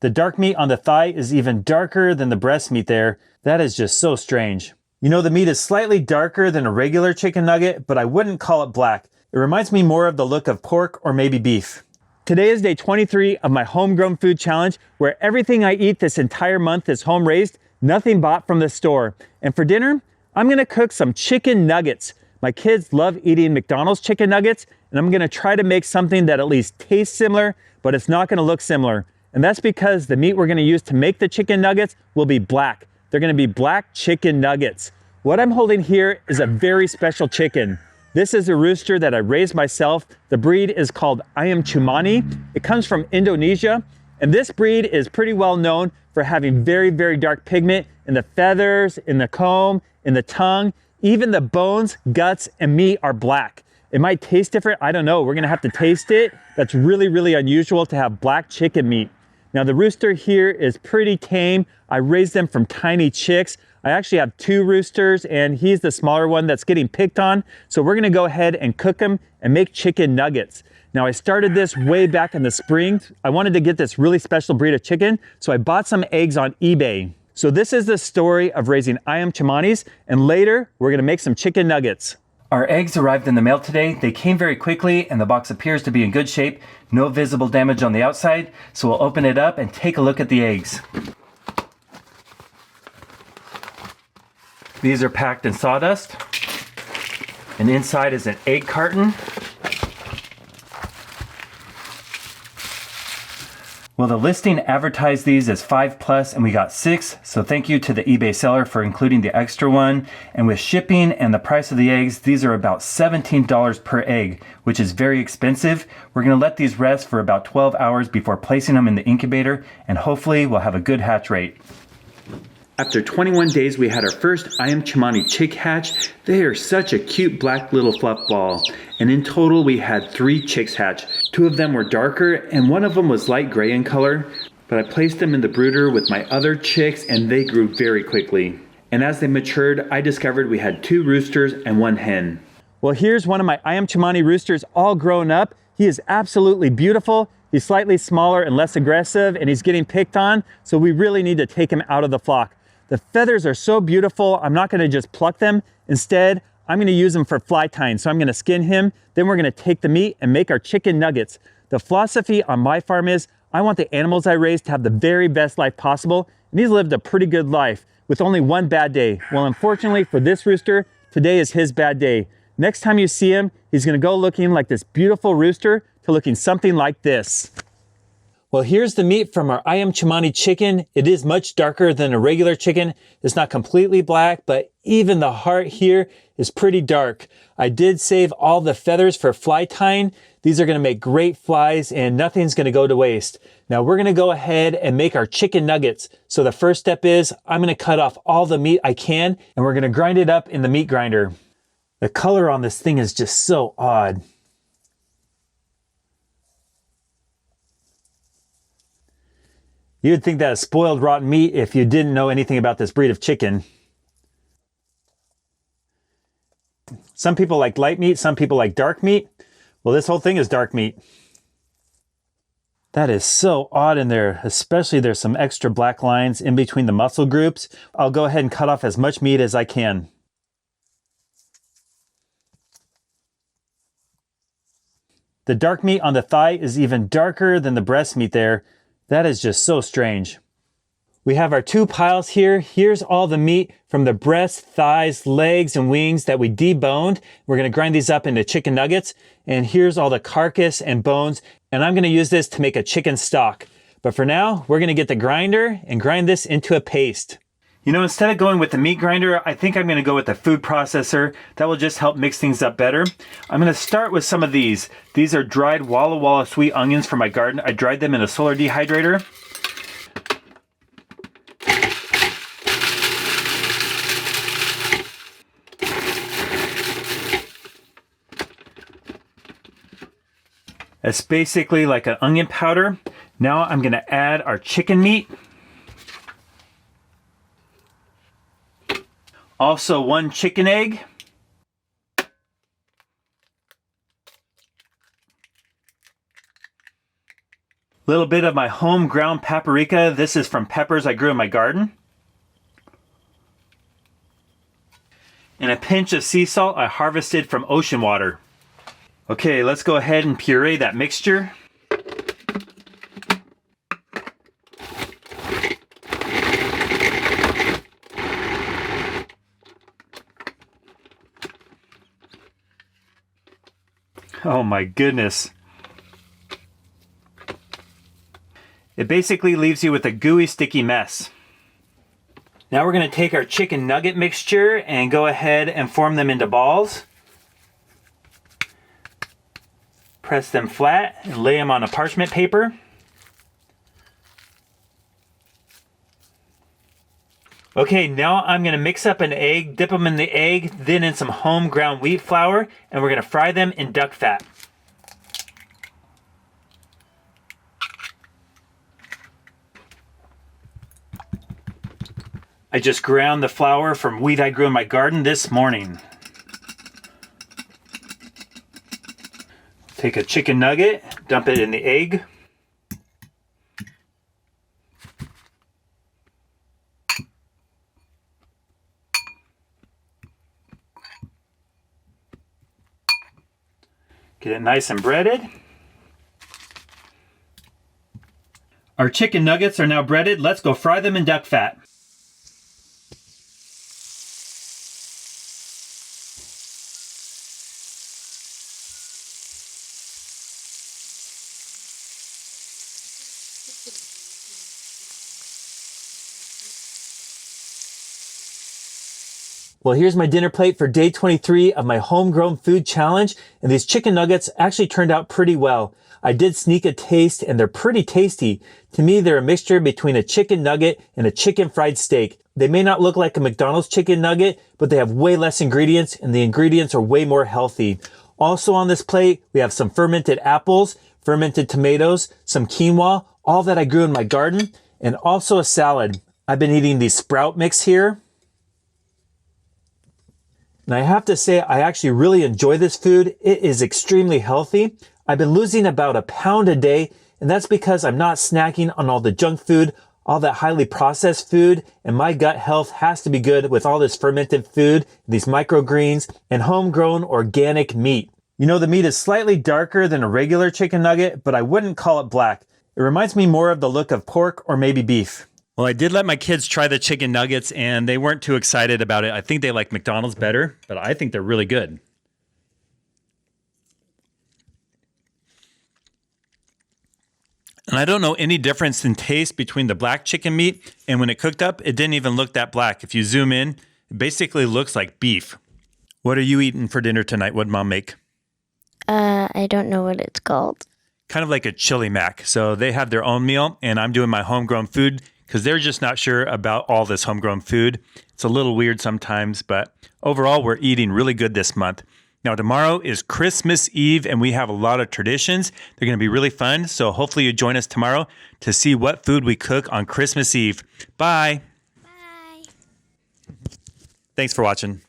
The dark meat on the thigh is even darker than the breast meat there. That is just so strange. You know, the meat is slightly darker than a regular chicken nugget, but I wouldn't call it black. It reminds me more of the look of pork or maybe beef. Today is day 23 of my Homegrown Food Challenge, where everything I eat this entire month is home raised, nothing bought from the store. And for dinner, I'm gonna cook some chicken nuggets. My kids love eating McDonald's chicken nuggets, and I'm gonna try to make something that at least tastes similar, but it's not gonna look similar. And that's because the meat we're gonna use to make the chicken nuggets will be black. They're gonna be black chicken nuggets. What I'm holding here is a very special chicken. This is a rooster that I raised myself. The breed is called Ayam Cemani. It comes from Indonesia, and this breed is pretty well known for having very, very dark pigment in the feathers, in the comb, in the tongue. Even the bones, guts, and meat are black. It might taste different, I don't know. We're gonna have to taste it. That's really, really unusual to have black chicken meat. Now the rooster here is pretty tame. I raised them from tiny chicks. I actually have 2 roosters, and he's the smaller one that's getting picked on. So we're gonna go ahead and cook them and make chicken nuggets. Now I started this way back in the spring. I wanted to get this really special breed of chicken, so I bought some eggs on eBay. So this is the story of raising Ayam Cemanis, and later we're gonna make some chicken nuggets. Our eggs arrived in the mail today. They came very quickly, and the box appears to be in good shape. No visible damage on the outside, so we'll open it up and take a look at the eggs. These are packed in sawdust, and inside is an egg carton. Well, the listing advertised these as 5+, and we got 6, so thank you to the eBay seller for including the extra one. And with shipping and the price of the eggs, these are about $17 per egg, which is very expensive. We're gonna let these rest for about 12 hours before placing them in the incubator, and hopefully we'll have a good hatch rate. After 21 days, we had our first Ayam Cemani chick hatch. They are such a cute black little fluff ball. And in total, we had 3 chicks hatch. 2 of them were darker, and one of them was light gray in color. But I placed them in the brooder with my other chicks, and they grew very quickly. And as they matured, I discovered we had 2 roosters and 1 hen. Well, here's one of my Ayam Cemani roosters all grown up. He is absolutely beautiful. He's slightly smaller and less aggressive, and he's getting picked on, so we really need to take him out of the flock. The feathers are so beautiful, I'm not gonna just pluck them. Instead, I'm gonna use them for fly tying. So I'm gonna skin him, then we're gonna take the meat and make our chicken nuggets. The philosophy on my farm is, I want the animals I raise to have the very best life possible, and he's lived a pretty good life with only 1 bad day. Well, unfortunately for this rooster, today is his bad day. Next time you see him, he's gonna go looking like this beautiful rooster to looking something like this. Well, here's the meat from our Ayam Cemani chicken. It is much darker than a regular chicken. It's not completely black, but even the heart here is pretty dark. I did save all the feathers for fly tying. These are gonna make great flies, and nothing's gonna go to waste. Now we're gonna go ahead and make our chicken nuggets. So the first step is, I'm gonna cut off all the meat I can, and we're gonna grind it up in the meat grinder. The color on this thing is just so odd. You would think that is spoiled rotten meat if you didn't know anything about this breed of chicken. Some people like light meat, some people like dark meat. Well, this whole thing is dark meat. That is so odd in there, especially there's some extra black lines in between the muscle groups. I'll go ahead and cut off as much meat as I can. The dark meat on the thigh is even darker than the breast meat there. That is just so strange. We have our 2 piles here. Here's all the meat from the breast, thighs, legs, and wings that we deboned. We're gonna grind these up into chicken nuggets. And here's all the carcass and bones. And I'm gonna use this to make a chicken stock. But for now, we're gonna get the grinder and grind this into a paste. You know, instead of going with the meat grinder, I think I'm gonna go with the food processor. That will just help mix things up better. I'm gonna start with some of these. These are dried Walla Walla sweet onions from my garden. I dried them in a solar dehydrator. It's basically like an onion powder. Now I'm gonna add our chicken meat. Also 1 chicken egg. Little bit of my home ground paprika. This is from peppers I grew in my garden. And a pinch of sea salt I harvested from ocean water. Okay, let's go ahead and puree that mixture. Oh my goodness. It basically leaves you with a gooey, sticky mess. Now we're going to take our chicken nugget mixture and go ahead and form them into balls. Press them flat and lay them on a parchment paper. Okay, now I'm going to mix up an egg, dip them in the egg, then in some home ground wheat flour, and we're going to fry them in duck fat. I just ground the flour from wheat I grew in my garden this morning. Take a chicken nugget, dump it in the egg. Get it nice and breaded. Our chicken nuggets are now breaded. Let's go fry them in duck fat. Well, here's my dinner plate for day 23 of my homegrown food challenge, and these chicken nuggets actually turned out pretty well. I did sneak a taste, and they're pretty tasty. To me, they're a mixture between a chicken nugget and a chicken fried steak. They may not look like a McDonald's chicken nugget, but they have way less ingredients, and the ingredients are way more healthy. Also on this plate, we have some fermented apples, fermented tomatoes, some quinoa, all that I grew in my garden, and also a salad. I've been eating the sprout mix here. And I have to say, I actually really enjoy this food. It is extremely healthy. I've been losing about 1 pound a day, and that's because I'm not snacking on all the junk food, all that highly processed food, and my gut health has to be good with all this fermented food, these microgreens, and homegrown organic meat. You know, the meat is slightly darker than a regular chicken nugget, but I wouldn't call it black. It reminds me more of the look of pork or maybe beef. Well, I did let my kids try the chicken nuggets, and they weren't too excited about it. I think they like McDonald's better, but I think they're really good. And I don't know any difference in taste between the black chicken meat and when it cooked up, it didn't even look that black. If you zoom in, it basically looks like beef. What are you eating for dinner tonight? What'd Mom make? I don't know what it's called. Kind of like a chili mac. So they have their own meal, and I'm doing my homegrown food because they're just not sure about all this homegrown food. It's a little weird sometimes, but overall, we're eating really good this month. Now, tomorrow is Christmas Eve, and we have a lot of traditions. They're going to be really fun, so hopefully you join us tomorrow to see what food we cook on Christmas Eve. Bye. Bye. Thanks for watching.